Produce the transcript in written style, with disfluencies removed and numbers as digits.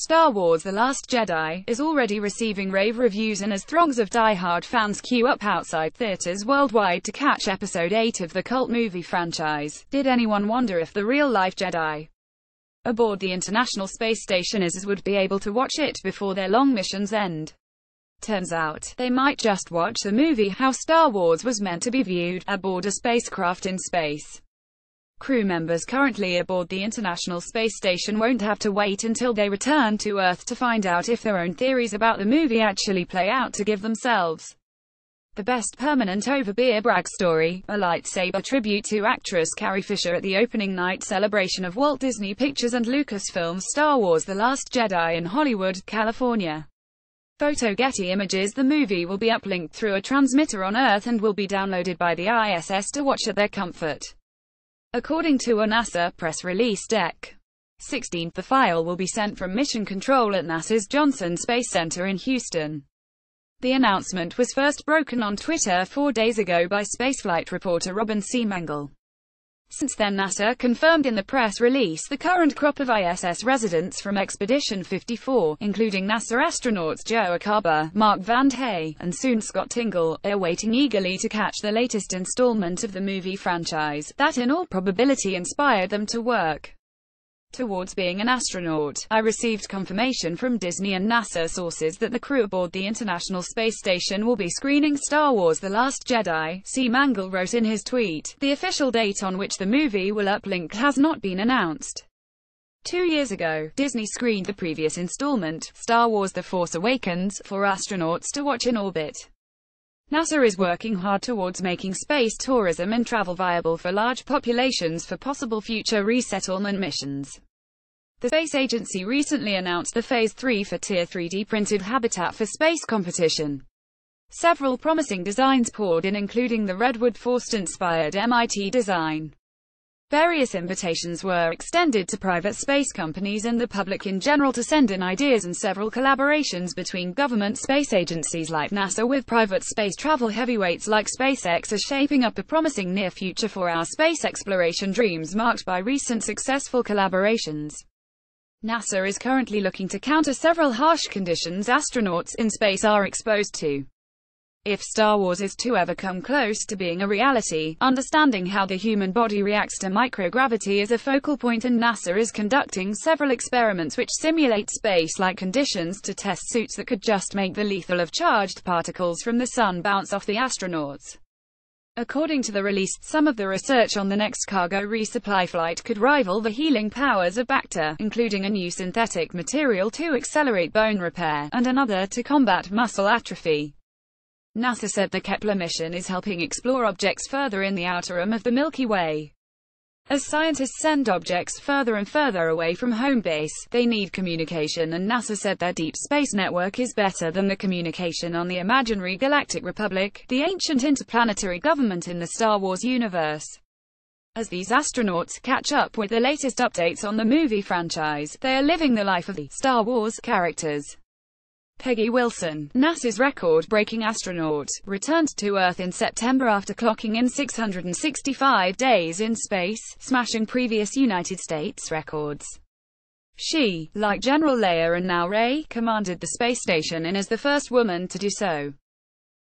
Star Wars: The Last Jedi is already receiving rave reviews, and as throngs of die-hard fans queue up outside theaters worldwide to catch Episode 8 of the cult movie franchise, did anyone wonder if the real-life Jedi aboard the International Space Station would be able to watch it before their long missions end? Turns out, they might just watch the movie how Star Wars was meant to be viewed, aboard a spacecraft in space. Crew members currently aboard the International Space Station won't have to wait until they return to Earth to find out if their own theories about the movie actually play out to give themselves the best permanent over-beer brag story, a lightsaber tribute to actress Carrie Fisher at the opening night celebration of Walt Disney Pictures and Lucasfilm's Star Wars: The Last Jedi in Hollywood, California. Photo Getty Images. The movie will be uplinked through a transmitter on Earth and will be downloaded by the ISS to watch at their comfort. According to a NASA press release, Dec. 16, the file will be sent from Mission Control at NASA's Johnson Space Center in Houston. The announcement was first broken on Twitter 4 days ago by spaceflight reporter Robin C. Mangle. Since then, NASA confirmed in the press release the current crop of ISS residents from Expedition 54, including NASA astronauts Joe Acaba, Mark Van Hay, and soon Scott Tingle, are waiting eagerly to catch the latest installment of the movie franchise, that in all probability inspired them to work towards being an astronaut. I received confirmation from Disney and NASA sources that the crew aboard the International Space Station will be screening Star Wars: The Last Jedi, C. Mangle wrote in his tweet. The official date on which the movie will uplink has not been announced. 2 years ago, Disney screened the previous installment, Star Wars: The Force Awakens, for astronauts to watch in orbit. NASA is working hard towards making space tourism and travel viable for large populations for possible future resettlement missions. The space agency recently announced the Phase 3 for Tier 3D printed habitat for space competition. Several promising designs poured in, including the Redwood Forest-inspired MIT design. Various invitations were extended to private space companies and the public in general to send in ideas, and several collaborations between government space agencies like NASA with private space travel heavyweights like SpaceX are shaping up a promising near future for our space exploration dreams, marked by recent successful collaborations. NASA is currently looking to counter several harsh conditions astronauts in space are exposed to. If Star Wars is to ever come close to being a reality, understanding how the human body reacts to microgravity is a focal point, and NASA is conducting several experiments which simulate space-like conditions to test suits that could just make the lethal of charged particles from the sun bounce off the astronauts. According to the release, some of the research on the next cargo resupply flight could rival the healing powers of Bacta, including a new synthetic material to accelerate bone repair, and another to combat muscle atrophy. NASA said the Kepler mission is helping explore objects further in the outer rim of the Milky Way. As scientists send objects further and further away from home base, they need communication, and NASA said their deep space network is better than the communication on the imaginary Galactic Republic, the ancient interplanetary government in the Star Wars universe. As these astronauts catch up with the latest updates on the movie franchise, they are living the life of the Star Wars characters. Peggy Wilson, NASA's record-breaking astronaut, returned to Earth in September after clocking in 665 days in space, smashing previous United States records. She, like General Leia and now Rey, commanded the space station and is the first woman to do so.